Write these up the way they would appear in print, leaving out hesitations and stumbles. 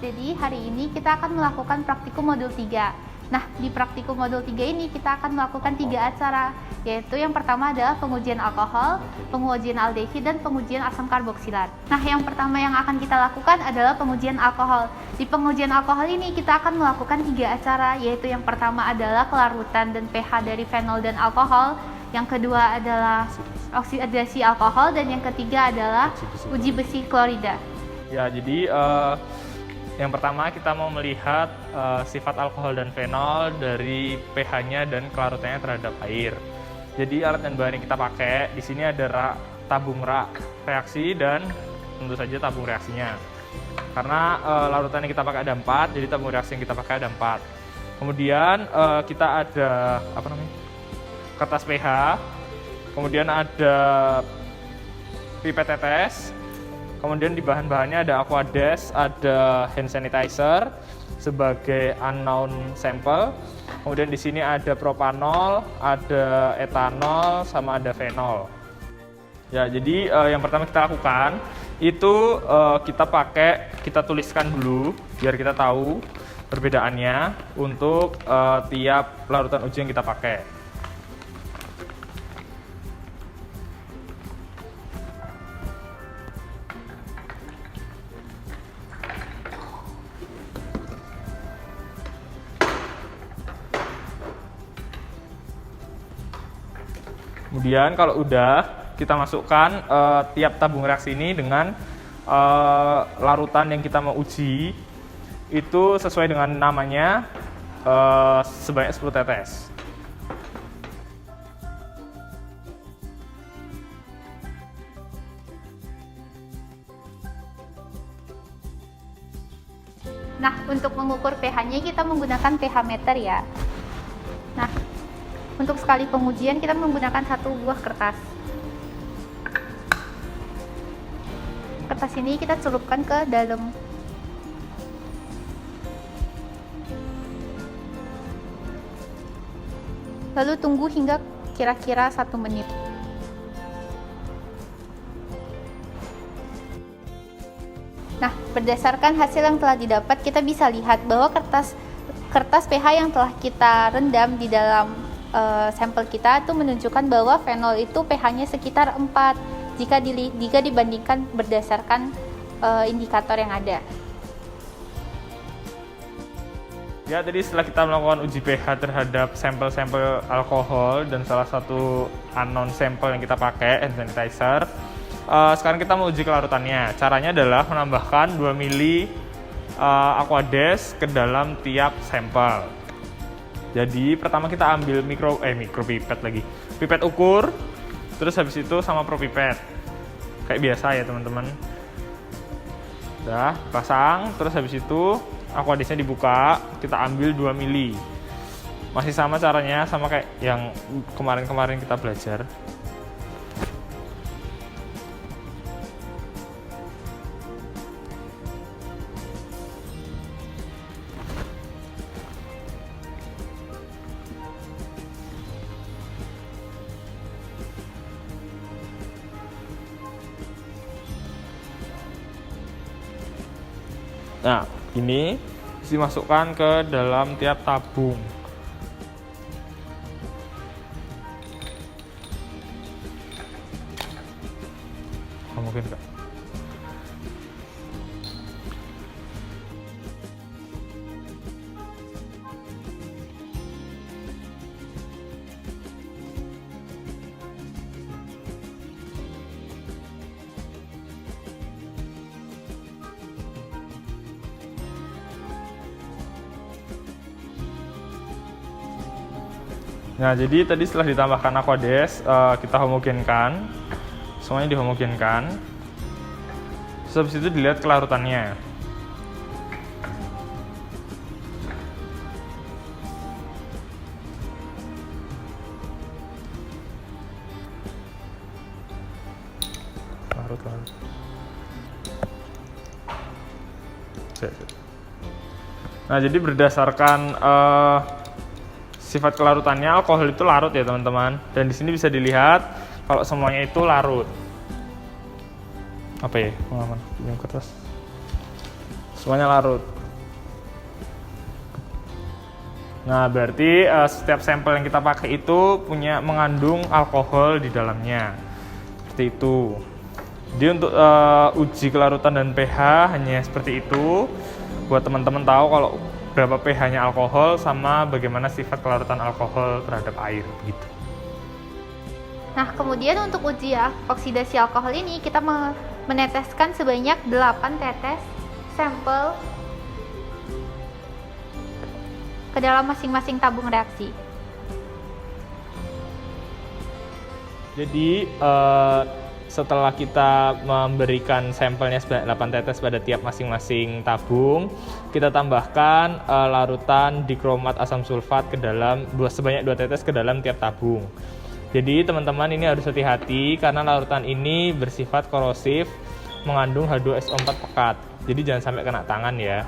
Jadi hari ini kita akan melakukan praktikum modul 3. Nah, di praktikum modul 3 ini kita akan melakukan 3 acara, yaitu yang pertama adalah pengujian alkohol, pengujian aldehid, dan pengujian asam karboksilat. Nah, yang pertama yang akan kita lakukan adalah pengujian alkohol. Di pengujian alkohol ini kita akan melakukan 3 acara, yaitu yang pertama adalah kelarutan dan pH dari fenol dan alkohol, yang kedua adalah oksidasi alkohol, dan yang ketiga adalah uji besi klorida. Ya, jadi yang pertama kita mau melihat sifat alkohol dan fenol dari pH-nya dan kelarutannya terhadap air. Jadi alat dan bahan yang kita pakai di sini ada tabung rak reaksi dan tentu saja tabung reaksinya. Karena larutan yang kita pakai ada 4, jadi tabung reaksi yang kita pakai ada 4. Kemudian kita ada kertas pH, kemudian ada pipet tetes. Kemudian di bahan-bahannya ada Aquades, ada hand sanitizer sebagai unknown sample. Kemudian di sini ada propanol, ada etanol, sama ada fenol. Ya, jadi yang pertama kita lakukan itu kita tuliskan dulu biar kita tahu perbedaannya untuk tiap larutan uji yang kita pakai. Kemudian kalau udah, kita masukkan tiap tabung reaksi ini dengan larutan yang kita mau uji, itu sesuai dengan namanya sebanyak 10 tetes. Nah, untuk mengukur pH-nya kita menggunakan pH meter ya. Nah, untuk sekali pengujian kita menggunakan 1 buah kertas. Kertas ini kita celupkan ke dalam. Lalu tunggu hingga kira-kira 1 menit. Nah, berdasarkan hasil yang telah didapat, kita bisa lihat bahwa kertas pH yang telah kita rendam di dalam sampel kita itu menunjukkan bahwa fenol itu pH-nya sekitar 4 jika dibandingkan berdasarkan indikator yang ada. Ya, tadi setelah kita melakukan uji pH terhadap sampel-sampel alkohol dan salah satu unknown sampel yang kita pakai, hand sanitizer, sekarang kita mau uji kelarutannya. Caranya adalah menambahkan 2 ml Aquades ke dalam tiap sampel. Jadi pertama kita ambil mikropipet lagi, pipet ukur, terus habis itu sama propipet, kayak biasa ya teman-teman. Udah pasang, terus habis itu Aquadesnya dibuka, kita ambil 2 ml. Masih sama caranya, sama kayak yang kemarin-kemarin kita belajar. Nah, ini dimasukkan ke dalam tiap tabung. Mungkin enggak. Nah, jadi tadi setelah ditambahkan Aquades, kita homogenkan, semuanya dihomogenkan. Terus habis itu dilihat kelarutannya. Larut. Nah, jadi berdasarkan sifat kelarutannya, alkohol itu larut ya teman-teman. Dan di sini bisa dilihat kalau semuanya itu larut. Apa ya? Pengalaman pinjam kertas. Semuanya larut. Nah, berarti setiap sampel yang kita pakai itu mengandung alkohol di dalamnya. Seperti itu. Jadi untuk uji kelarutan dan pH hanya seperti itu. Buat teman-teman tahu kalau berapa pH-nya alkohol sama bagaimana sifat kelarutan alkohol terhadap air gitu. Nah, kemudian untuk uji oksidasi alkohol ini kita meneteskan sebanyak 8 tetes sampel ke dalam masing-masing tabung reaksi. Jadi setelah kita memberikan sampelnya 8 tetes pada tiap masing-masing tabung, kita tambahkan larutan dikromat asam sulfat ke dalam sebanyak 2 tetes ke dalam tiap tabung. Jadi teman-teman ini harus hati-hati karena larutan ini bersifat korosif, mengandung H2SO4 pekat. Jadi jangan sampai kena tangan ya.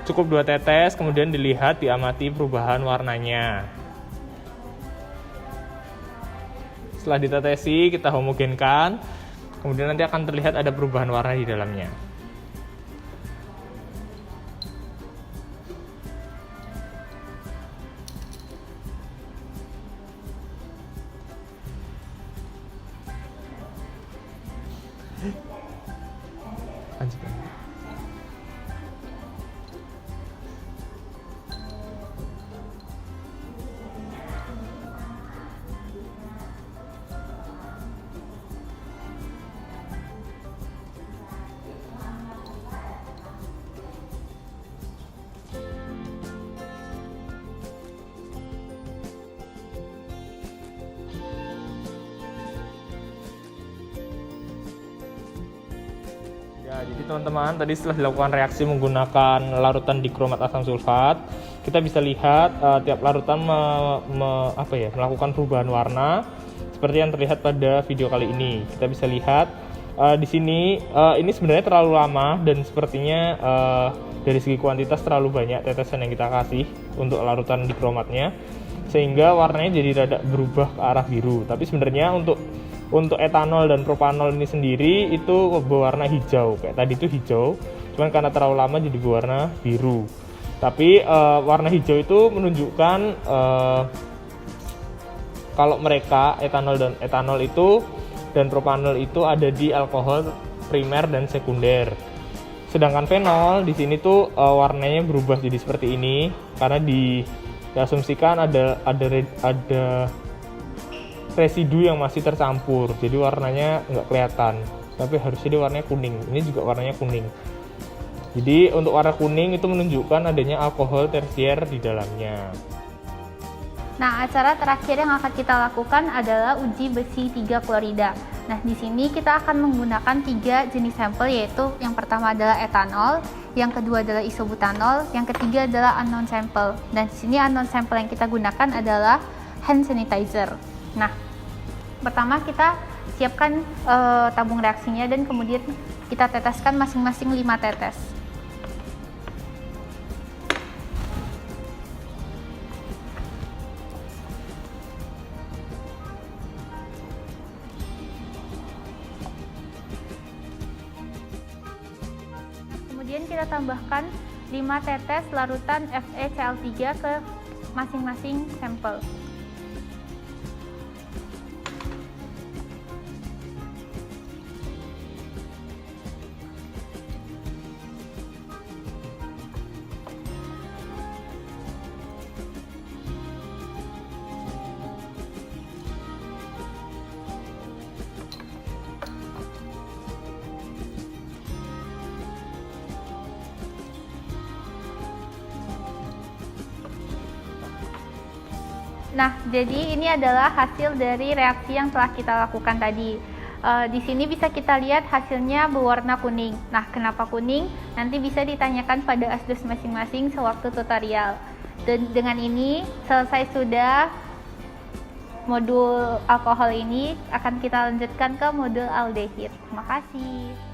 Cukup 2 tetes, kemudian dilihat, diamati perubahan warnanya. Setelah ditetesi, kita homogenkan, kemudian nanti akan terlihat ada perubahan warna di dalamnya. Lanjutkan. Ya, jadi teman-teman tadi setelah dilakukan reaksi menggunakan larutan dikromat asam sulfat, kita bisa lihat tiap larutan melakukan perubahan warna seperti yang terlihat pada video kali ini. Kita bisa lihat di sini ini sebenarnya terlalu lama dan sepertinya dari segi kuantitas terlalu banyak tetesan yang kita kasih untuk larutan dikromatnya, sehingga warnanya jadi rada berubah ke arah biru. Tapi sebenarnya untuk etanol dan propanol ini sendiri itu berwarna hijau, kayak tadi itu hijau, cuman karena terlalu lama jadi berwarna biru. Tapi warna hijau itu menunjukkan kalau mereka etanol itu dan propanol itu ada di alkohol primer dan sekunder. Sedangkan fenol di sini tuh warnanya berubah jadi seperti ini karena diasumsikan ada residu yang masih tercampur, jadi warnanya nggak kelihatan, tapi harusnya dia warnanya kuning. Ini juga warnanya kuning. Jadi untuk warna kuning itu menunjukkan adanya alkohol tersier di dalamnya. Nah, acara terakhir yang akan kita lakukan adalah uji besi 3 klorida. Nah, di sini kita akan menggunakan 3 jenis sampel, yaitu yang pertama adalah etanol, yang kedua adalah isobutanol, yang ketiga adalah unknown sampel. Dan di sini unknown sampel yang kita gunakan adalah hand sanitizer. Nah, pertama kita siapkan tabung reaksinya dan kemudian kita teteskan masing-masing 5 tetes. Kemudian kita tambahkan 5 tetes larutan FeCl3 ke masing-masing sampel. Nah, jadi ini adalah hasil dari reaksi yang telah kita lakukan tadi. Di sini bisa kita lihat hasilnya berwarna kuning. Nah, kenapa kuning? Nanti bisa ditanyakan pada asdos masing-masing sewaktu tutorial. Dan dengan ini selesai sudah modul alkohol ini, akan kita lanjutkan ke modul aldehid. Terima kasih.